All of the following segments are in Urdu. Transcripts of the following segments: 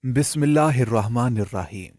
بسم اللہ الرحمن الرحیم۔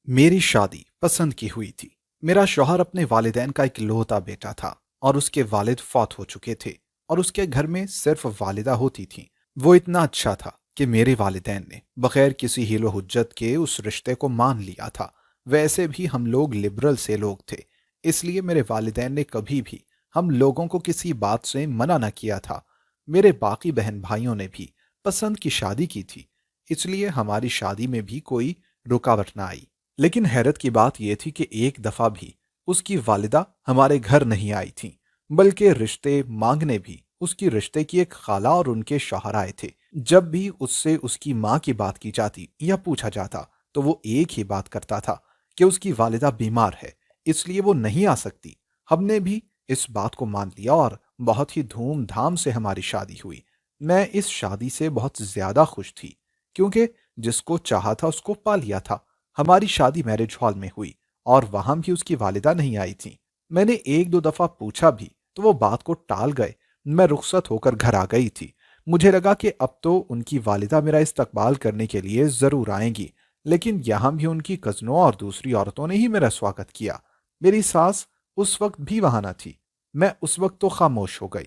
میری شادی پسند کی ہوئی تھی۔ میرا شوہر اپنے والدین کا اکلوتا بیٹا تھا اور اس کے والد فوت ہو چکے تھے اور اس کے گھر میں صرف والدہ ہوتی تھیں۔ وہ اتنا اچھا تھا کہ میرے والدین نے بغیر کسی حیل و حجت کے اس رشتے کو مان لیا تھا۔ ویسے بھی ہم لوگ لبرل سے لوگ تھے، اس لیے میرے والدین نے کبھی بھی ہم لوگوں کو کسی بات سے منع نہ کیا تھا۔ میرے باقی بہن بھائیوں نے بھی پسند کی شادی کی تھی، اس لیے ہماری شادی میں بھی کوئی رکاوٹ نہ آئی۔ لیکن حیرت کی بات یہ تھی کہ ایک دفعہ بھی اس کی والدہ ہمارے گھر نہیں آئی تھیں، بلکہ رشتے مانگنے بھی اس کی رشتے کی ایک خالہ اور ان کے شوہر آئے تھے۔ جب بھی اس سے اس کی ماں کی بات کی جاتی یا پوچھا جاتا تو وہ ایک ہی بات کرتا تھا کہ اس کی والدہ بیمار ہے، اس لیے وہ نہیں آ سکتی۔ ہم نے بھی اس بات کو مان لیا اور بہت ہی دھوم دھام سے ہماری شادی ہوئی۔ میں اس شادی سے بہت زیادہ خوش تھی، کیونکہ جس کو چاہا تھا اس کو پا لیا تھا۔ ہماری شادی میرج ہال میں ہوئی اور وہاں بھی اس کی والدہ نہیں آئی تھی۔ میں نے ایک دو دفعہ پوچھا بھی تو وہ بات کو ٹال گئے۔ میں رخصت ہو کر گھر آ گئی تھی۔ مجھے لگا کہ اب تو ان کی والدہ میرا استقبال کرنے کے لیے ضرور آئیں گی، لیکن یہاں بھی ان کی کزنوں اور دوسری عورتوں نے ہی میرا سواگت کیا۔ میری ساس اس وقت بھی وہاں نہ تھی۔ میں اس وقت تو خاموش ہو گئی،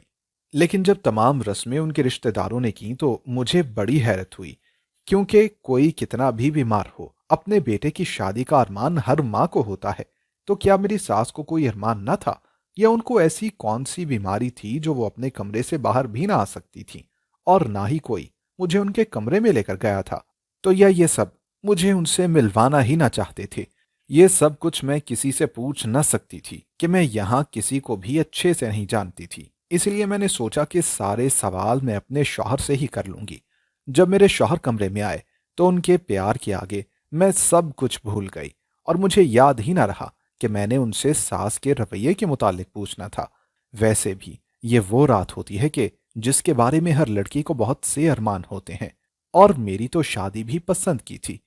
لیکن جب تمام رسمیں ان کے رشتہ داروں نے کی تو مجھے بڑی حیرت ہوئی، کیونکہ کوئی کتنا بھی بیمار ہو اپنے بیٹے کی شادی کا ارمان ہر ماں کو ہوتا ہے۔ تو کیا میری ساس کو کوئی ارمان نہ تھا، یا ان کو ایسی کون سی بیماری تھی جو وہ اپنے کمرے سے باہر بھی نہ آ سکتی تھی، اور نہ ہی کوئی مجھے ان کے کمرے میں لے کر گیا تھا؟ تو یا یہ سب مجھے ان سے ملوانا ہی نہ چاہتے تھے؟ یہ سب کچھ میں کسی سے پوچھ نہ سکتی تھی کہ میں یہاں کسی کو بھی اچھے سے نہیں جانتی تھی، اس لیے میں نے سوچا کہ سارے سوال میں اپنے شوہر سے ہی کر لوں گی۔ جب میرے شوہر کمرے میں آئے تو ان کے پیار کے آگے میں سب کچھ بھول گئی، اور مجھے یاد ہی نہ رہا کہ میں نے ان سے ساس کے رویے کے متعلق پوچھنا تھا۔ ویسے بھی یہ وہ رات ہوتی ہے کہ جس کے بارے میں ہر لڑکی کو بہت سے ارمان ہوتے ہیں، اور میری تو شادی بھی پسند کی تھی،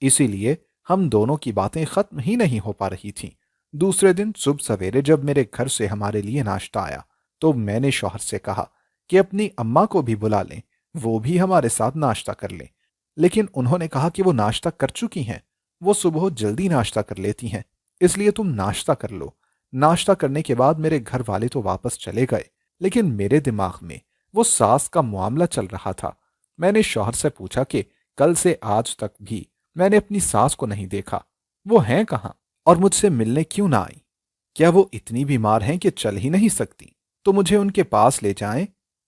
اسی لیے ہم دونوں کی باتیں ختم ہی نہیں ہو پا رہی تھیں۔ دوسرے دن صبح سویرے جب میرے گھر سے ہمارے لیے ناشتہ آیا تو میں نے شوہر سے کہا کہ اپنی اماں کو بھی بلا لیں، وہ بھی ہمارے ساتھ ناشتہ کر لیں۔ لیکن انہوں نے کہا کہ وہ ناشتہ کر چکی ہیں، وہ صبح جلدی ناشتہ کر لیتی ہیں، اس لیے تم ناشتہ کر لو۔ ناشتہ کرنے کے بعد میرے گھر والے تو واپس چلے گئے، لیکن میرے دماغ میں وہ ساس کا معاملہ چل رہا تھا۔ میں نے شوہر سے پوچھا کہ کل سے آج تک بھی میں نے اپنی ساس کو نہیں دیکھا، وہ ہیں کہاں اور مجھ سے ملنے کیوں نہ آئی؟ کیا وہ اتنی بیمار ہیں کہ چل ہی نہیں سکتی؟ تو مجھے ان کے پاس لے جائیں،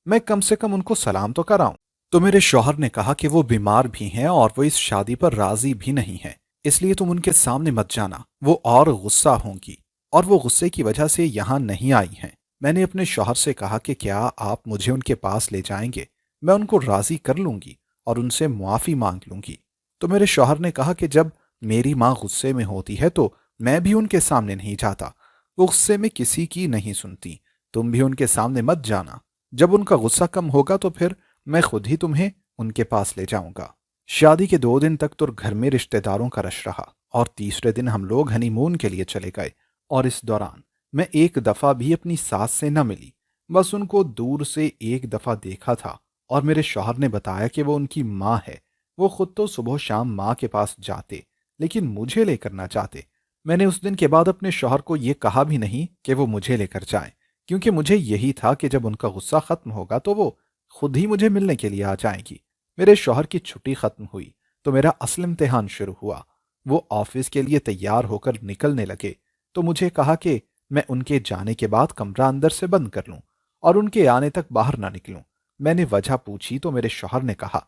میں کم سے کم ان کو سلام تو کراؤں۔ تو میرے شوہر نے کہا کہ وہ بیمار بھی ہیں اور وہ اس شادی پر راضی بھی نہیں ہیں، اس لیے تم ان کے سامنے مت جانا، وہ اور غصہ ہوں گی، اور وہ غصے کی وجہ سے یہاں نہیں آئی ہیں۔ میں نے اپنے شوہر سے کہا کہ کیا آپ مجھے ان کے پاس لے جائیں گے؟ میں ان کو راضی کر لوں گی اور ان سے معافی مانگ لوں گی۔ تو میرے شوہر نے کہا کہ جب میری ماں غصے میں ہوتی ہے تو میں بھی ان کے سامنے نہیں جاتا، وہ غصے میں کسی کی نہیں سنتی، تم بھی ان کے سامنے مت جانا۔ جب ان کا غصہ کم ہوگا تو پھر میں خود ہی تمہیں ان کے پاس لے جاؤں گا۔ شادی کے 2 دن تک تو گھر میں رشتہ داروں کا رش رہا، اور تیسرے دن ہم لوگ ہنی مون کے لیے چلے گئے، اور اس دوران میں ایک دفعہ بھی اپنی ساس سے نہ ملی، بس ان کو دور سے ایک دفعہ دیکھا تھا، اور میرے شوہر نے بتایا کہ وہ ان کی ماں ہے۔ وہ خود تو صبح و شام ماں کے پاس جاتے، لیکن مجھے لے کر نہ جاتے۔ میں نے اس دن کے بعد اپنے شوہر کو یہ کہا بھی نہیں کہ وہ مجھے لے کر جائیں، کیونکہ مجھے یہی تھا کہ جب ان کا غصہ ختم ہوگا تو وہ خود ہی مجھے ملنے کے لیے آ جائیں گی۔ میرے شوہر کی چھٹی ختم ہوئی تو میرا اصل امتحان شروع ہوا۔ وہ آفس کے لیے تیار ہو کر نکلنے لگے تو مجھے کہا کہ میں ان کے جانے کے بعد کمرہ اندر سے بند کر لوں اور ان کے آنے تک باہر نہ نکلوں۔ میں نے وجہ پوچھی تو میرے شوہر نے کہا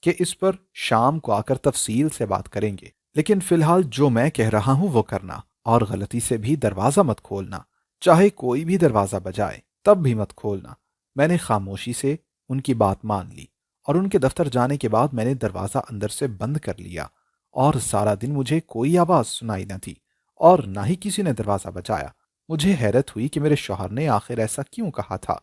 کہ اس پر شام کو آ کر تفصیل سے بات کریں گے، لیکن فی الحال جو میں کہہ رہا ہوں وہ کرنا، اور غلطی سے بھی دروازہ مت کھولنا، چاہے کوئی بھی دروازہ بجائے تب بھی مت کھولنا۔ میں نے خاموشی سے ان کی بات مان لی، اور ان کے دفتر جانے کے بعد میں نے دروازہ اندر سے بند کر لیا، اور سارا دن مجھے کوئی آواز سنائی نہ تھی اور نہ ہی کسی نے دروازہ بجایا۔ مجھے حیرت ہوئی کہ میرے شوہر نے آخر ایسا کیوں کہا تھا،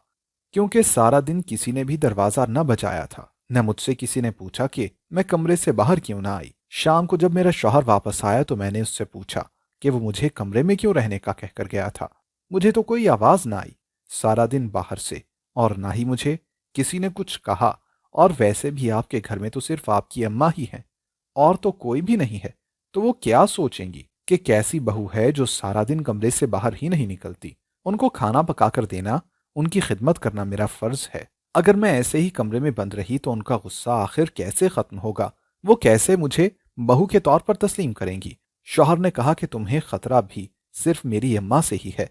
کیونکہ سارا دن کسی نے بھی دروازہ نہ بجایا تھا، نہ مجھ سے کسی نے پوچھا کہ میں کمرے سے باہر کیوں نہ آئی۔ شام کو جب میرا شوہر واپس آیا تو میں نے اس سے پوچھا کہ وہ مجھے کمرے میں کیوں رہنے کا کہہ کر گیا تھا۔ مجھے تو کوئی آواز نہ آئی سارا دن باہر سے، اور نہ ہی مجھے کسی نے کچھ کہا، اور ویسے بھی آپ کے گھر میں تو صرف آپ کی اماں ہی ہیں۔ اور تو کوئی بھی نہیں ہے تو وہ کیا سوچیں گی کہ کیسی بہو ہے جو سارا دن کمرے سے باہر ہی نہیں نکلتی۔ ان کو کھانا پکا کر دینا، ان کی خدمت کرنا میرا فرض ہے۔ اگر میں ایسے ہی کمرے میں بند رہی تو ان کا غصہ آخر کیسے ختم ہوگا؟ وہ کیسے مجھے بہو کے طور پر تسلیم کریں گی؟ شوہر نے کہا کہ تمہیں خطرہ بھی صرف میری اماں سے ہی ہے،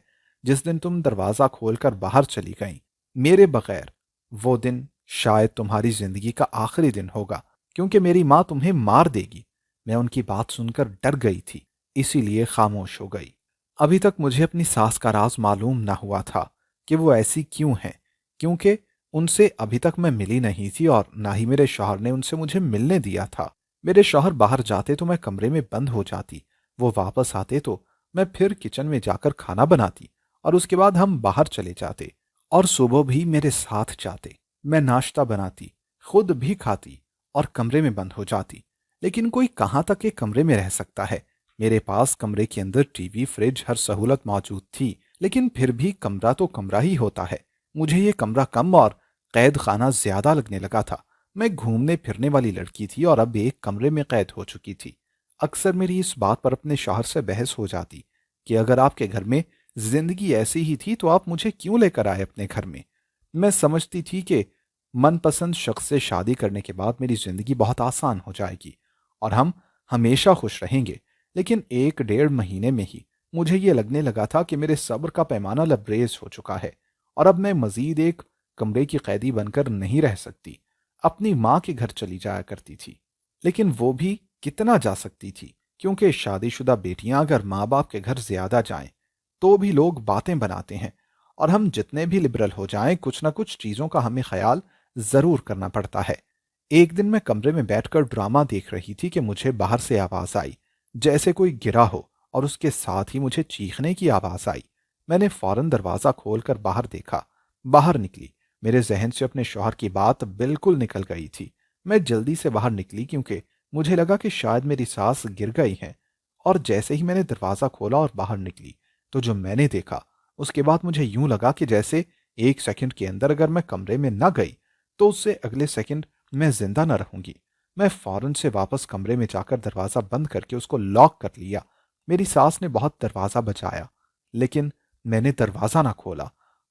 جس دن تم دروازہ کھول کر باہر چلی گئیں میرے بغیر۔ وہ دن شاید تمہاری زندگی کا آخری دن ہوگا، کیونکہ میری ماں تمہیں مار دے گی۔ میں ان کی بات سن کر ڈر گئی تھی، اسی لیے خاموش ہو گئی۔ ابھی تک مجھے اپنی ساس کا راز معلوم نہ ہوا تھا کہ وہ ایسی کیوں ہیں، کیونکہ ان سے ابھی تک میں ملی نہیں تھی اور نہ ہی میرے شوہر نے ان سے مجھے ملنے دیا تھا۔ میرے شوہر باہر جاتے تو میں کمرے میں بند ہو جاتی، وہ واپس آتے تو میں پھر کچن میں جا کر کھانا بناتی اور اس کے بعد ہم باہر چلے جاتے اور صبح بھی میرے ساتھ جاتے۔ میں ناشتہ بناتی، خود بھی کھاتی اور کمرے میں بند ہو جاتی۔ لیکن کوئی کہاں تک ایک کمرے میں رہ سکتا ہے؟ میرے پاس کمرے کے اندر ٹی وی، فریج، ہر سہولت موجود تھی، لیکن پھر بھی کمرہ تو کمرہ ہی ہوتا ہے۔ مجھے یہ کمرہ کم اور قید خانہ زیادہ لگنے لگا تھا۔ میں گھومنے پھرنے والی لڑکی تھی اور اب ایک کمرے میں قید ہو چکی تھی۔ اکثر میری اس بات پر اپنے شوہر سے بحث ہو جاتی کہ اگر آپ کے گھر میں زندگی ایسی ہی تھی تو آپ مجھے کیوں لے کر آئے اپنے گھر میں؟ میں سمجھتی تھی کہ من پسند شخص سے شادی کرنے کے بعد میری زندگی بہت آسان ہو جائے گی اور ہم ہمیشہ خوش رہیں گے، لیکن 1 ڈیڑھ مہینے میں ہی مجھے یہ لگنے لگا تھا کہ میرے صبر کا پیمانہ لبریز ہو چکا ہے اور اب میں مزید ایک کمرے کی قیدی بن کر نہیں رہ سکتی۔ اپنی ماں کے گھر چلی جایا کرتی تھی، لیکن وہ بھی کتنا جا سکتی تھی، کیونکہ شادی شدہ بیٹیاں اگر ماں باپ کے گھر زیادہ جائیں تو بھی لوگ باتیں بناتے ہیں، اور ہم جتنے بھی لبرل ہو جائیں کچھ نہ کچھ چیزوں کا ہمیں خیال ضرور کرنا پڑتا ہے۔ ایک دن میں کمرے میں بیٹھ کر ڈرامہ دیکھ رہی تھی کہ مجھے باہر سے آواز آئی، جیسے کوئی گرا ہو، اور اس کے ساتھ ہی مجھے چیخنے کی آواز آئی۔ میں نے فوراً دروازہ کھول کر باہر دیکھا، باہر نکلی۔ میرے ذہن سے اپنے شوہر کی بات بالکل نکل گئی تھی۔ میں جلدی سے باہر نکلی کیونکہ مجھے لگا کہ شاید میری ساس گر گئی ہیں، اور جیسے ہی میں نے دروازہ کھولا اور باہر نکلی تو جو میں نے دیکھا اس کے بعد مجھے یوں لگا کہ جیسے 1 سیکنڈ کے اندر اگر میں کمرے میں نہ گئی تو اس سے اگلے سیکنڈ میں زندہ نہ رہوں گی۔ میں فوراً سے واپس کمرے میں جا کر دروازہ بند کر کے اس کو لاک کر لیا۔ میری ساس نے بہت دروازہ بجایا، لیکن میں نے دروازہ نہ کھولا،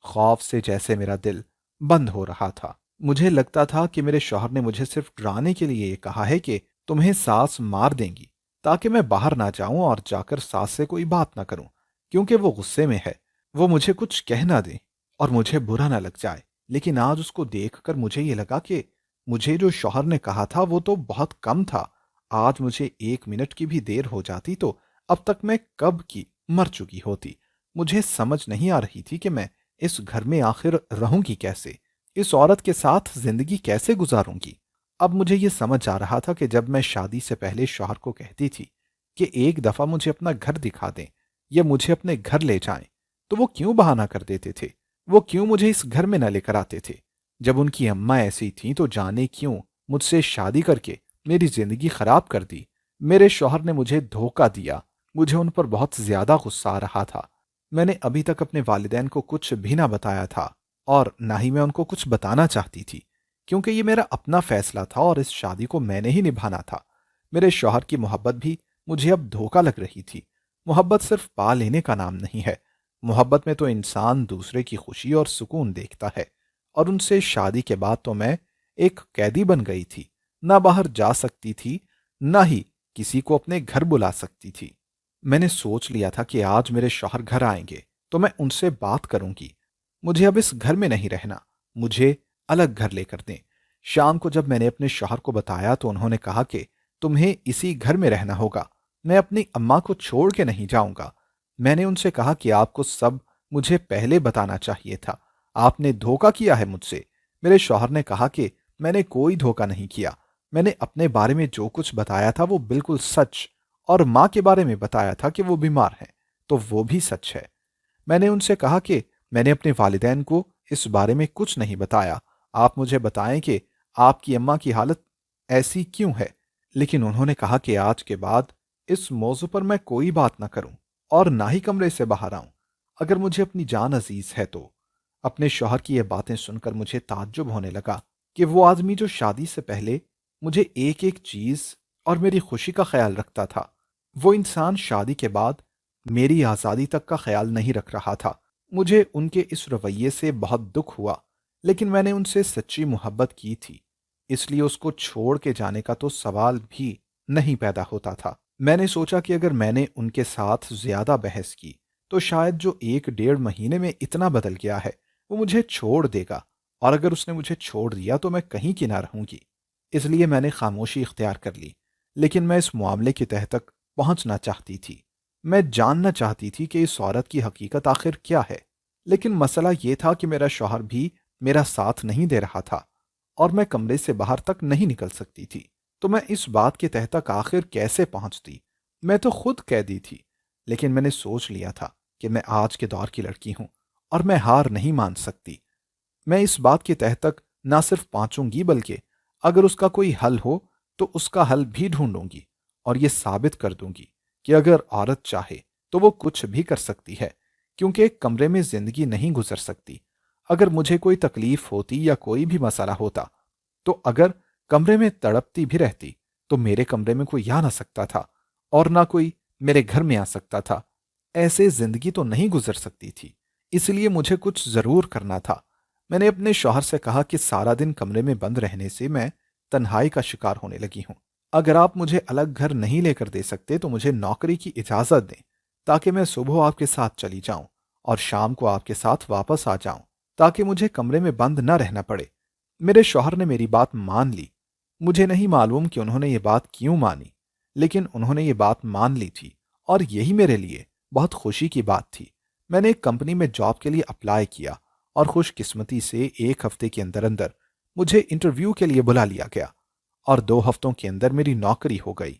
خوف سے جیسے میرا دل بند ہو رہا تھا۔ مجھے لگتا تھا کہ میرے شوہر نے مجھے صرف ڈرانے کے لیے یہ کہا ہے کہ تمہیں ساس مار دیں گی، تاکہ میں باہر نہ جاؤں اور جا کر ساس سے کوئی بات نہ کروں، کیونکہ وہ غصے میں ہے، وہ مجھے کچھ کہہ نہ دے اور مجھے برا نہ لگ جائے۔ لیکن آج اس کو دیکھ کر مجھے یہ لگا کہ مجھے جو شوہر نے کہا تھا وہ تو بہت کم تھا۔ آج مجھے 1 منٹ کی بھی دیر ہو جاتی تو اب تک میں کب کی مر چکی ہوتی۔ مجھے سمجھ نہیں آ رہی تھی کہ میں اس گھر میں آخر رہوں گی کیسے، اس عورت کے ساتھ زندگی کیسے گزاروں گی۔ اب مجھے یہ سمجھ آ رہا تھا کہ جب میں شادی سے پہلے شوہر کو کہتی تھی کہ ایک دفعہ مجھے اپنا گھر دکھا دیں یا مجھے اپنے گھر لے جائیں، تو وہ کیوں بہانہ کر دیتے تھے؟ وہ کیوں مجھے اس گھر میں نہ لے کر آتے تھے؟ جب ان کی اماں ایسی تھیں تو جانے کیوں مجھ سے شادی کر کے میری زندگی خراب کر دی؟ میرے شوہر نے مجھے دھوکہ دیا۔ مجھے ان پر بہت زیادہ غصہ آ رہا تھا۔ میں نے ابھی تک اپنے والدین کو کچھ بھی نہ بتایا تھا، اور نہ ہی میں ان کو کچھ بتانا چاہتی تھی، کیونکہ یہ میرا اپنا فیصلہ تھا اور اس شادی کو میں نے ہی نبھانا تھا۔ میرے شوہر کی محبت بھی مجھے اب دھوکہ لگ رہی تھی۔ محبت صرف پا لینے کا نام نہیں ہے، محبت میں تو انسان دوسرے کی خوشی اور سکون دیکھتا ہے، اور ان سے شادی کے بعد تو میں ایک قیدی بن گئی تھی، نہ باہر جا سکتی تھی، نہ ہی کسی کو اپنے گھر بلا سکتی تھی۔ میں نے سوچ لیا تھا کہ آج میرے شوہر گھر آئیں گے تو میں ان سے بات کروں گی۔ مجھے اب اس گھر میں نہیں رہنا، مجھے الگ گھر لے کر دیں۔ شام کو جب میں نے اپنے شوہر کو بتایا تو انہوں نے کہا کہ تمہیں اسی گھر میں رہنا ہوگا، میں اپنی اماں کو چھوڑ کے نہیں جاؤں گا۔ میں نے ان سے کہا کہ آپ کو سب مجھے پہلے بتانا چاہیے تھا، آپ نے دھوکہ کیا ہے مجھ سے۔ میرے شوہر نے کہا کہ میں نے کوئی دھوکہ نہیں کیا، میں نے اپنے بارے میں جو کچھ بتایا تھا وہ بالکل سچ، اور ماں کے بارے میں بتایا تھا کہ وہ بیمار ہیں تو وہ بھی سچ ہے۔ میں نے ان سے کہا کہ میں نے اپنے والدین کو اس بارے میں کچھ نہیں بتایا، آپ مجھے بتائیں کہ آپ کی اماں کی حالت ایسی کیوں ہے۔ لیکن انہوں نے کہا کہ آج کے بعد اس موضوع پر میں کوئی بات نہ کروں اور نہ ہی کمرے سے باہر آؤں، اگر مجھے اپنی جان عزیز ہے تو۔ اپنے شوہر کی یہ باتیں سن کر مجھے تعجب ہونے لگا کہ وہ آدمی جو شادی سے پہلے مجھے ایک ایک چیز اور میری خوشی کا خیال رکھتا تھا۔ وہ انسان شادی کے بعد میری آزادی تک کا خیال نہیں رکھ رہا تھا۔ مجھے ان کے اس رویے سے بہت دکھ ہوا، لیکن میں نے ان سے سچی محبت کی تھی، اس لیے اس کو چھوڑ کے جانے کا تو سوال بھی نہیں پیدا ہوتا تھا۔ میں نے سوچا کہ اگر میں نے ان کے ساتھ زیادہ بحث کی تو شاید جو 1 ڈیڑھ مہینے میں اتنا بدل گیا ہے وہ مجھے چھوڑ دے گا، اور اگر اس نے مجھے چھوڑ دیا تو میں کہیں کی نہ رہوں گی۔ اس لیے میں نے خاموشی اختیار کر لی، لیکن میں اس معاملے کی تہہ تک پہنچنا چاہتی تھی۔ میں جاننا چاہتی تھی کہ اس عورت کی حقیقت آخر کیا ہے، لیکن مسئلہ یہ تھا کہ میرا شوہر بھی میرا ساتھ نہیں دے رہا تھا اور میں کمرے سے باہر تک نہیں نکل سکتی تھی۔ تو میں اس بات کے تہہ تک آخر کیسے پہنچتی؟ میں تو خود قیدی تھی، لیکن میں نے سوچ لیا تھا کہ میں آج کے دور کی لڑکی ہوں اور میں ہار نہیں مان سکتی۔ میں اس بات کے تہہ تک نہ صرف پہنچوں گی بلکہ اگر اس کا کوئی حل ہو تو اس کا حل بھی ڈھونڈوں گی، اور یہ ثابت کر دوں گی کہ اگر عورت چاہے تو وہ کچھ بھی کر سکتی ہے، کیونکہ ایک کمرے میں زندگی نہیں گزر سکتی۔ اگر مجھے کوئی تکلیف ہوتی یا کوئی بھی مسئلہ ہوتا تو اگر کمرے میں تڑپتی بھی رہتی تو میرے کمرے میں کوئی آ نہ سکتا تھا اور نہ کوئی میرے گھر میں آ سکتا تھا۔ ایسے زندگی تو نہیں گزر سکتی تھی، اس لیے مجھے کچھ ضرور کرنا تھا۔ میں نے اپنے شوہر سے کہا کہ سارا دن کمرے میں بند رہنے سے میں تنہائی کا شکار ہونے لگی ہوں۔ اگر آپ مجھے الگ گھر نہیں لے کر دے سکتے تو مجھے نوکری کی اجازت دیں، تاکہ میں صبح آپ کے ساتھ چلی جاؤں اور شام کو آپ کے ساتھ واپس آ جاؤں، تاکہ مجھے کمرے میں بند نہ رہنا پڑے۔ میرے شوہر نے میری بات مان لی۔ مجھے نہیں معلوم کہ انہوں نے یہ بات کیوں مانی، لیکن انہوں نے یہ بات مان لی تھی، اور یہی میرے لیے بہت خوشی کی بات تھی۔ میں نے ایک کمپنی میں جاب کے لیے اپلائی کیا اور خوش قسمتی سے 1 ہفتے کے اندر اندر مجھے انٹرویو کے لیے بلا لیا گیا، اور 2 ہفتوں کے اندر میری نوکری ہو گئی۔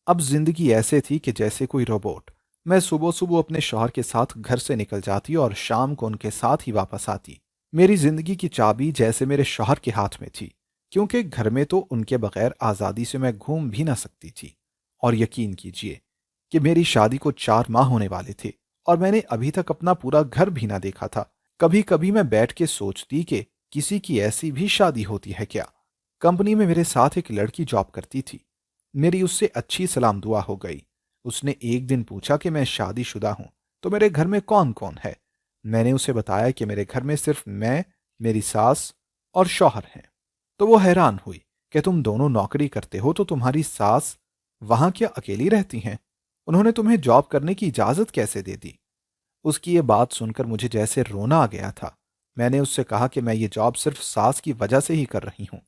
اب زندگی ایسے تھی کہ جیسے کوئی روبوٹ۔ میں صبح صبح اپنے شوہر کے ساتھ گھر سے نکل جاتی اور شام کو ان کے ساتھ ہی واپس آتی۔ میری زندگی کی چابی جیسے میرے شوہر کے ہاتھ میں تھی، کیونکہ گھر میں تو ان کے بغیر آزادی سے میں گھوم بھی نہ سکتی تھی۔ اور یقین کیجئے کہ میری شادی کو 4 ماہ ہونے والے تھے اور میں نے ابھی تک اپنا پورا گھر بھی نہ دیکھا تھا۔ کبھی کبھی میں بیٹھ کے سوچتی کہ کسی کی ایسی بھی شادی ہوتی ہے کیا؟ کمپنی میں میرے ساتھ ایک لڑکی جاب کرتی تھی۔ میری اس سے اچھی سلام دعا ہو گئی۔ اس نے ایک دن پوچھا کہ میں شادی شدہ ہوں تو میرے گھر میں کون کون ہے۔ میں نے اسے بتایا کہ میرے گھر میں صرف میں، میری ساس اور شوہر ہیں۔ تو وہ حیران ہوئی کہ تم دونوں نوکری کرتے ہو تو تمہاری ساس وہاں کیا اکیلی رہتی ہیں؟ انہوں نے تمہیں جاب کرنے کی اجازت کیسے دے دی؟ اس کی یہ بات سن کر مجھے جیسے رونا آ گیا تھا۔ میں نے اس سے کہا کہ میں یہ جاب صرف ساس کی وجہ سے ہی کر رہی ہوں۔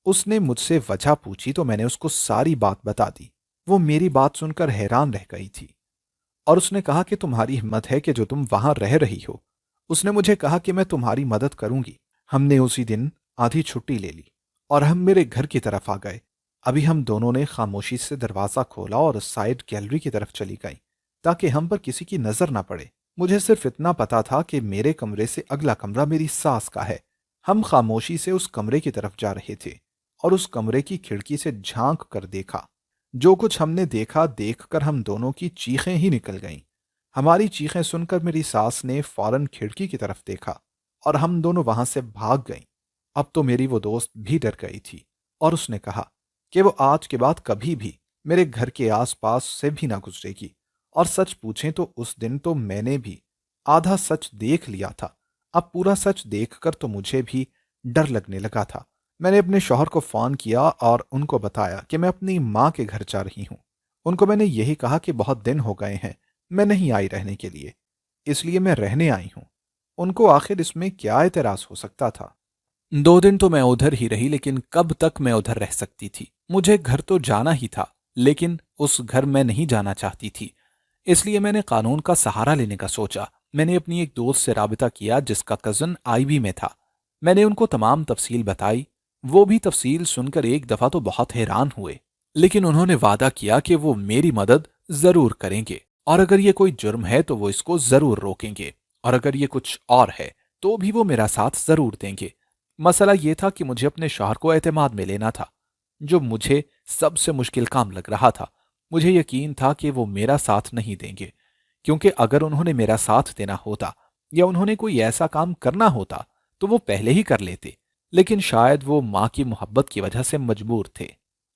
اس نے مجھ سے وجہ پوچھی تو میں نے اس کو ساری بات بتا دی۔ وہ میری بات سن کر حیران رہ گئی تھی، اور اس نے کہا کہ تمہاری ہمت ہے کہ جو تم وہاں رہ رہی ہو۔ اس نے مجھے کہا کہ میں تمہاری مدد کروں گی۔ ہم نے اسی دن آدھی چھٹی لے لی اور ہم میرے گھر کی طرف آ گئے۔ ابھی ہم دونوں نے خاموشی سے دروازہ کھولا اور سائڈ گیلری کی طرف چلی گئیں تاکہ ہم پر کسی کی نظر نہ پڑے۔ مجھے صرف اتنا پتا تھا کہ میرے کمرے سے اگلا کمرہ میری ساس کا ہے۔ ہم خاموشی سے اس کمرے کی طرف جا رہے تھے اور اس کمرے کی کھڑکی سے جھانک کر دیکھا۔ جو کچھ ہم نے دیکھا دیکھ کر ہم دونوں کی چیخیں ہی نکل گئیں۔ ہماری چیخیں سن کر میری ساس نے فوراً کھڑکی کی طرف دیکھا اور ہم دونوں وہاں سے بھاگ گئیں۔ اب تو میری وہ دوست بھی ڈر گئی تھی، اور اس نے کہا کہ وہ آج کے بعد کبھی بھی میرے گھر کے آس پاس سے بھی نہ گزرے گی۔ اور سچ پوچھیں تو اس دن تو میں نے بھی آدھا سچ دیکھ لیا تھا۔ اب پورا سچ دیکھ کر تو مجھے بھی ڈر لگنے لگا تھا۔ میں نے اپنے شوہر کو فون کیا اور ان کو بتایا کہ میں اپنی ماں کے گھر جا رہی ہوں۔ ان کو میں نے یہی کہا کہ بہت دن ہو گئے ہیں میں نہیں آئی رہنے کے لیے، اس لیے میں رہنے آئی ہوں۔ ان کو آخر اس میں کیا اعتراض ہو سکتا تھا؟ 2 دن تو میں ادھر ہی رہی، لیکن کب تک میں ادھر رہ سکتی تھی؟ مجھے گھر تو جانا ہی تھا، لیکن اس گھر میں نہیں جانا چاہتی تھی۔ اس لیے میں نے قانون کا سہارا لینے کا سوچا۔ میں نے اپنی ایک دوست سے رابطہ کیا جس کا کزن آئی بی میں تھا۔ میں نے ان کو تمام تفصیل بتائی۔ وہ بھی تفصیل سن کر ایک دفعہ تو بہت حیران ہوئے، لیکن انہوں نے وعدہ کیا کہ وہ میری مدد ضرور کریں گے، اور اگر یہ کوئی جرم ہے تو وہ اس کو ضرور روکیں گے، اور اگر یہ کچھ اور ہے تو بھی وہ میرا ساتھ ضرور دیں گے۔ مسئلہ یہ تھا کہ مجھے اپنے شوہر کو اعتماد میں لینا تھا، جو مجھے سب سے مشکل کام لگ رہا تھا۔ مجھے یقین تھا کہ وہ میرا ساتھ نہیں دیں گے، کیونکہ اگر انہوں نے میرا ساتھ دینا ہوتا یا انہوں نے کوئی ایسا کام کرنا ہوتا تو وہ پہلے ہی کر لیتے، لیکن شاید وہ ماں کی محبت کی وجہ سے مجبور تھے۔